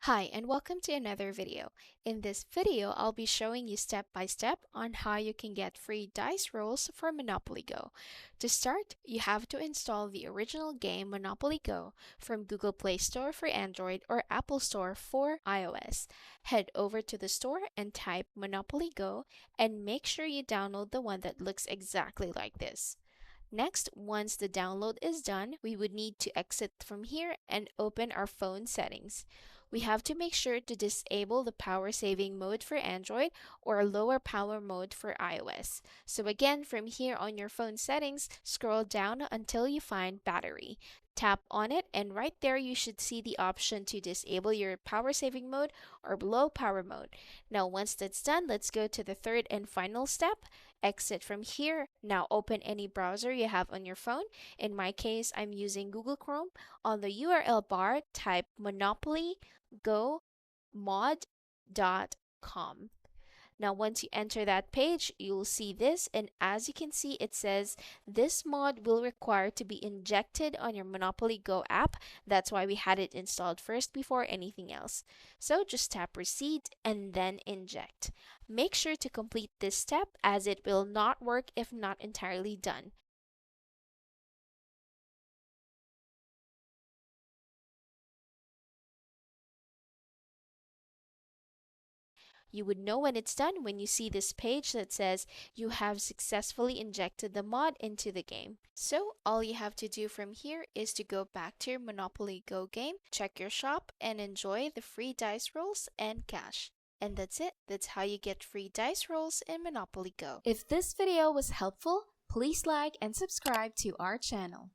Hi and welcome to another video. In this video, I'll be showing you step by step on how you can get free dice rolls for Monopoly Go. To start, you have to install the original game Monopoly Go from Google Play Store for Android or Apple Store for iOS. Head over to the store and type Monopoly Go and make sure you download the one that looks exactly like this. Next, once the download is done, we would need to exit from here and open our phone settings. We have to make sure to disable the power saving mode for Android or lower power mode for iOS. So again, from here on your phone settings, scroll down until you find battery. Tap on it and right there you should see the option to disable your power saving mode or low power mode. Now once that's done, let's go to the third and final step. Exit from here. Now open any browser you have on your phone. In my case, I'm using Google Chrome. On the URL bar, type monopoligomod.com. Now, once you enter that page, you'll see this, and as you can see, it says this mod will require to be injected on your Monopoly Go app. That's why we had it installed first before anything else. So just tap proceed and then inject. Make sure to complete this step as it will not work if not entirely done. You would know when it's done when you see this page that says you have successfully injected the mod into the game. So all you have to do from here is to go back to your Monopoly Go game, check your shop, and enjoy the free dice rolls and cash. And that's it. That's how you get free dice rolls in Monopoly Go. If this video was helpful, please like and subscribe to our channel.